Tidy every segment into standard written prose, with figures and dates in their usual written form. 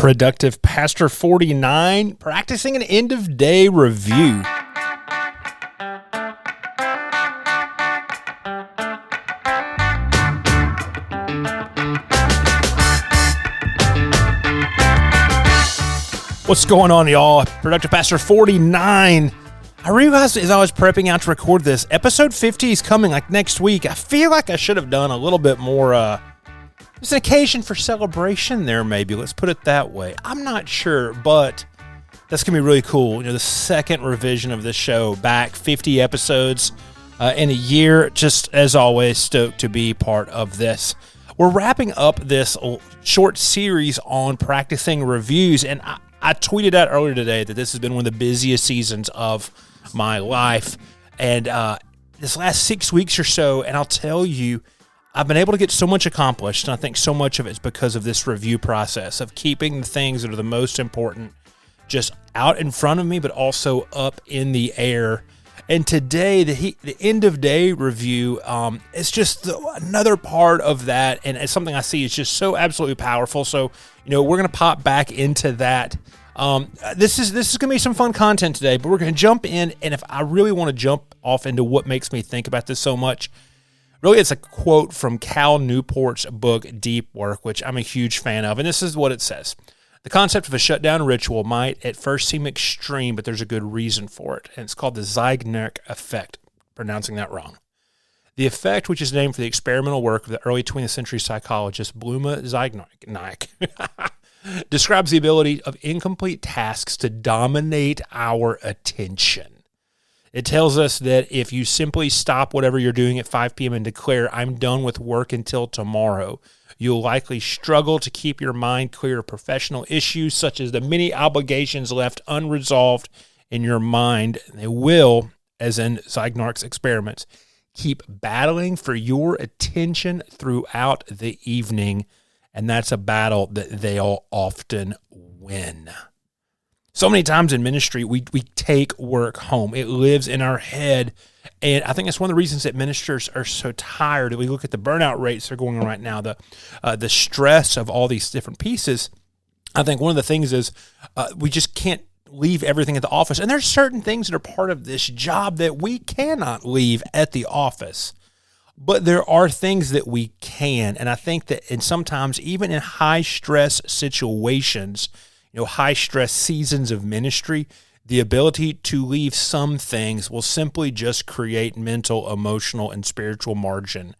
Productive Pastor 49, practicing an end-of-day review. What's going on, y'all? Productive Pastor 49. I realized as I was prepping out to record this, episode 50 is coming like next week. I feel like I should have done a little bit more, there's an occasion for celebration there, maybe. Let's put it that way. I'm not sure, but that's going to be really cool. You know, the second revision of this show back, 50 episodes in a year. Just as always, stoked to be part of this. We're wrapping up this short series on practicing reviews, and I tweeted out earlier today that this has been one of the busiest seasons of my life, and this last 6 weeks or so, and I'll tell you, I've been able to get so much accomplished, and I think so much of it is because of this review process of keeping the things that are the most important just out in front of me, but also up in the air. And today, the end-of-day review is just another part of that, and it's something I see is just so absolutely powerful. So, you know, we're going to pop back into that. This is going to be some fun content today, but we're going to jump in, and if I really want to jump off into what makes me think about this so much, really it's a quote from Cal Newport's book, Deep Work, which I'm a huge fan of, and this is what it says. The concept of a shutdown ritual might at first seem extreme, but there's a good reason for it, and it's called the Zeigarnik effect, pronouncing that wrong. The effect, which is named for the experimental work of the early 20th century psychologist Bluma Zeigarnik, describes the ability of incomplete tasks to dominate our attention. It tells us that if you simply stop whatever you're doing at 5 p.m. and declare, I'm done with work until tomorrow, you'll likely struggle to keep your mind clear of professional issues such as the many obligations left unresolved in your mind. They will, as in Zeigarnik's experiments, keep battling for your attention throughout the evening, and that's a battle that they'll often win. So many times in ministry, we take work home. It lives in our head. And I think that's one of the reasons that ministers are so tired. We look at the burnout rates that are going on right now, the stress of all these different pieces. I think one of the things is we just can't leave everything at the office. And there's certain things that are part of this job that we cannot leave at the office. But there are things that we can. And I think that sometimes even in high-stress situations, you know, high-stress seasons of ministry, the ability to leave some things will simply just create mental, emotional, and spiritual margin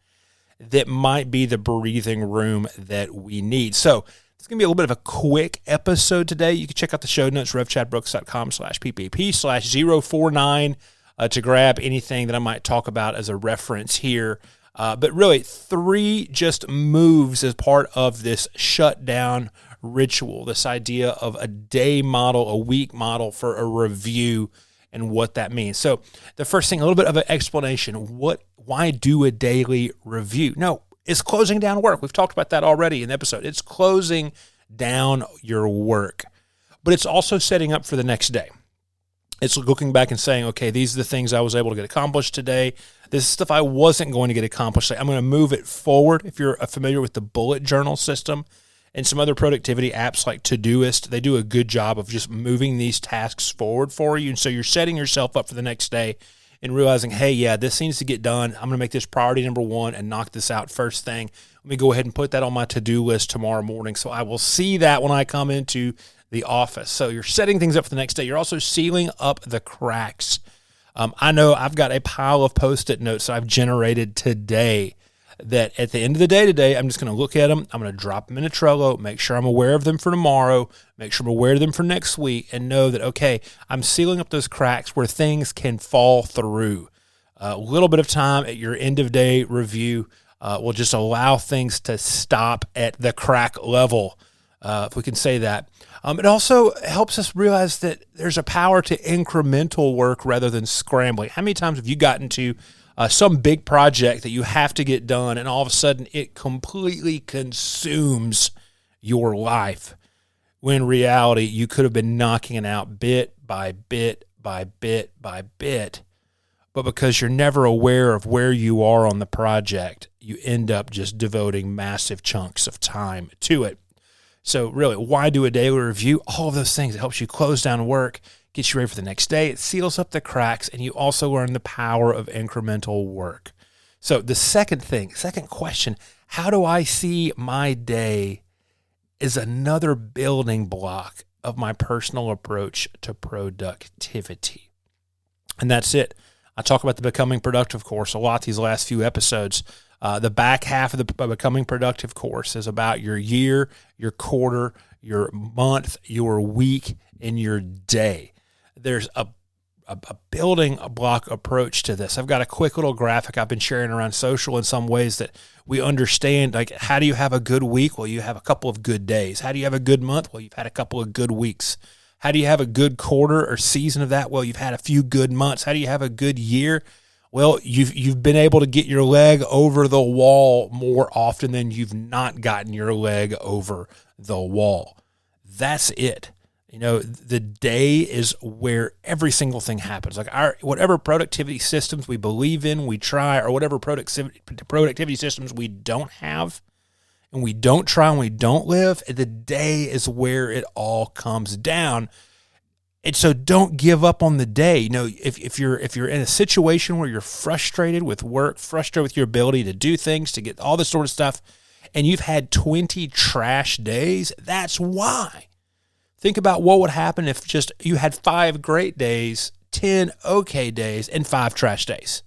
that might be the breathing room that we need. So it's going to be a little bit of a quick episode today. You can check out the show notes, revchadbrooks.com/PPP/049 to grab anything that I might talk about as a reference here. But really, 3 just moves as part of this shutdown ritual, this idea of a day model, a week model for a review and what that means. So the first thing, a little bit of an explanation. Why do a daily review? No, it's closing down work. We've talked about that already in the episode. It's closing down your work, but it's also setting up for the next day. It's looking back and saying, okay, these are the things I was able to get accomplished today. This is stuff I wasn't going to get accomplished today. I'm going to move it forward. If you're familiar with the bullet journal system, and some other productivity apps like Todoist, they do a good job of just moving these tasks forward for you. And so you're setting yourself up for the next day and realizing, hey, yeah, this needs to get done. I'm going to make this priority number 1 and knock this out first thing. Let me go ahead and put that on my to-do list tomorrow morning so I will see that when I come into the office. So you're setting things up for the next day. You're also sealing up the cracks. I know I've got a pile of Post-it notes that I've generated today that at the end of the day today, I'm just going to look at them. I'm going to drop them in a Trello, make sure I'm aware of them for tomorrow, make sure I'm aware of them for next week, and know that, okay, I'm sealing up those cracks where things can fall through. A little bit of time at your end-of-day review will just allow things to stop at the crack level, if we can say that. It also helps us realize that there's a power to incremental work rather than scrambling. How many times have you gotten to some big project that you have to get done, and all of a sudden it completely consumes your life, when in reality you could have been knocking it out bit by bit by bit by bit, but because you're never aware of where you are on the project, you end up just devoting massive chunks of time to it. So really, why do a daily review? All of those things. It helps you close down work, gets you ready for the next day. It seals up the cracks, and you also learn the power of incremental work. So the second question, how do I see my day is another building block of my personal approach to productivity. And that's it. I talk about the Becoming Productive course a lot these last few episodes. The back half of the Becoming Productive course is about your year, your quarter, your month, your week, and your day. There's a building block approach to this. I've got a quick little graphic I've been sharing around social in some ways that we understand, like, how do you have a good week? Well, you have a couple of good days. How do you have a good month? Well, you've had a couple of good weeks. How do you have a good quarter or season of that? Well, you've had a few good months. How do you have a good year? Well, you've been able to get your leg over the wall more often than you've not gotten your leg over the wall. That's it. You know, the day is where every single thing happens. Like whatever productivity systems we believe in, we try, or whatever productivity systems we don't have, and we don't try and we don't live, the day is where it all comes down. And so don't give up on the day. You know, if you're in a situation where you're frustrated with work, frustrated with your ability to do things, to get all this sort of stuff, and you've had 20 trash days, that's why. Think about what would happen if just you had 5 great days, 10 okay days, and 5 trash days.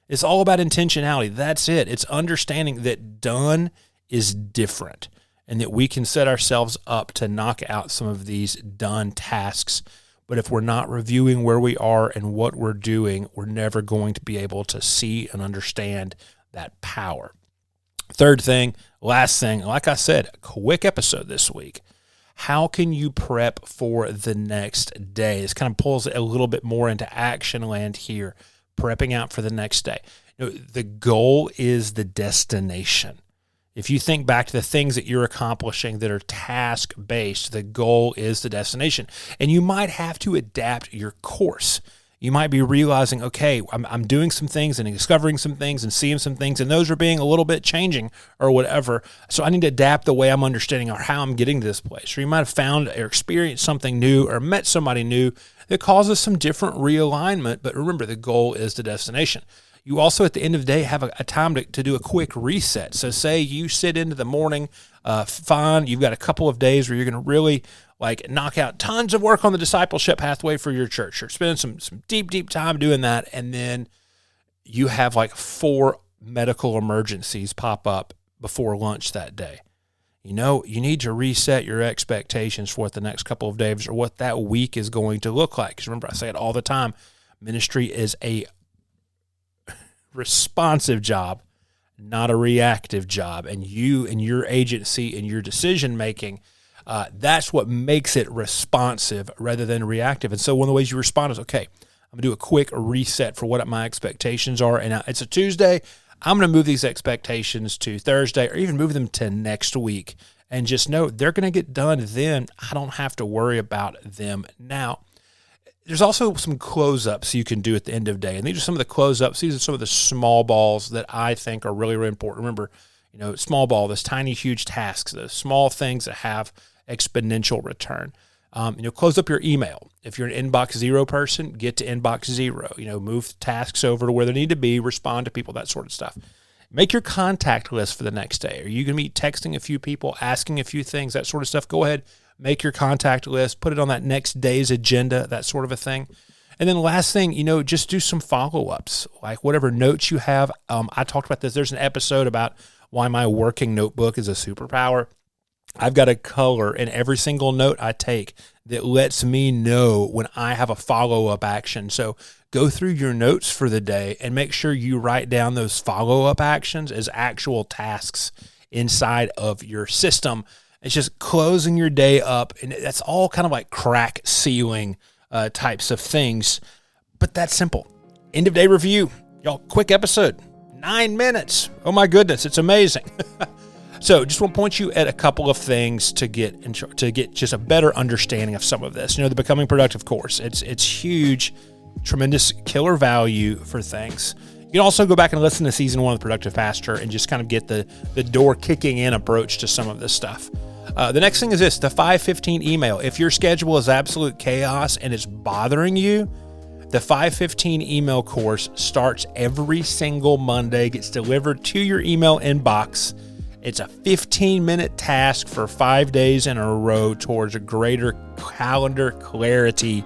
It's all about intentionality. That's it. It's understanding that done is different and that we can set ourselves up to knock out some of these done tasks. But if we're not reviewing where we are and what we're doing, we're never going to be able to see and understand that power. Third thing, last thing, like I said, a quick episode this week. How can you prep for the next day? This kind of pulls it a little bit more into action land here, prepping out for the next day. You know, the goal is the destination. If you think back to the things that you're accomplishing that are task-based, the goal is the destination. And you might have to adapt your course. You might be realizing, okay, I'm doing some things and discovering some things and seeing some things, and those are being a little bit changing or whatever. So I need to adapt the way I'm understanding or how I'm getting to this place. Or you might have found or experienced something new or met somebody new that causes some different realignment. But remember, the goal is the destination. You also, at the end of the day, have a time to do a quick reset. So say you sit into the morning, fine, you've got a couple of days where you're going to really knock out tons of work on the discipleship pathway for your church. You're spending some deep time doing that, and then you have 4 medical emergencies pop up before lunch that day. You know, you need to reset your expectations for what the next couple of days or what that week is going to look like. Because remember, I say it all the time, ministry is a responsive job, not a reactive job. And you and your agency and your decision-making, that's what makes it responsive rather than reactive. And so one of the ways you respond is, okay, I'm going to do a quick reset for what my expectations are. And it's a Tuesday. I'm going to move these expectations to Thursday or even move them to next week. And just know they're going to get done then. I don't have to worry about them now. There's also some close-ups you can do at the end of the day. And these are some of the close-ups. These are some of the small balls that I think are really, really important. Remember, you know, small ball, those tiny, huge tasks, those small things that have exponential return. Close up your email. If you're an inbox 0 person, get to inbox 0. Move tasks over to where they need to be, respond to people, that sort of stuff. Make your contact list for the next day. Are you going to be texting a few people, asking a few things, that sort of stuff? Go ahead, make your contact list, put it on that next day's agenda, that sort of a thing. And then the last thing, just do some follow-ups, like whatever notes you have. I talked about this. There's an episode about why my working notebook is a superpower. I've got a color in every single note I take that lets me know when I have a follow-up action. So go through your notes for the day and make sure you write down those follow-up actions as actual tasks inside of your system. It's just closing your day up, and that's all kind of like crack sealing types of things. But that's simple. End of day review. Y'all, quick episode. 9 minutes. Oh my goodness, it's amazing. So just want to point you at a couple of things to get just a better understanding of some of this. The Becoming Productive course, it's huge, tremendous killer value for things. You can also go back and listen to season 1 of The Productive Pastor and just kind of get the door kicking in approach to some of this stuff. The next thing is this, the 515 email. If your schedule is absolute chaos and it's bothering you, the 515 email course starts every single Monday, gets delivered to your email inbox. It's a 15-minute task for 5 days in a row towards a greater calendar clarity.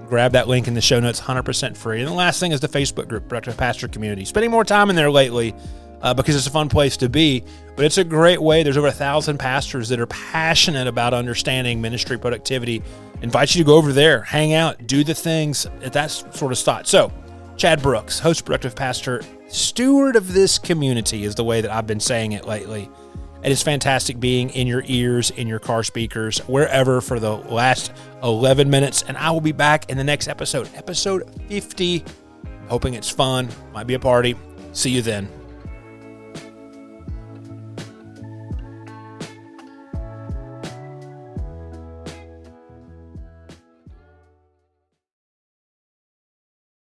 Grab that link in the show notes, 100% free. And the last thing is the Facebook group, Productive Pastor Community. Spending more time in there lately because it's a fun place to be, but it's a great way. There's over 1,000 pastors that are passionate about understanding ministry productivity. Invite you to go over there, hang out, do the things, that sort of spot. So, Chad Brooks, host, Productive Pastor, steward of this community is the way that I've been saying it lately. It is fantastic being in your ears, in your car speakers, wherever for the last 11 minutes. And I will be back in the next episode, episode 50. Hoping it's fun. Might be a party. See you then.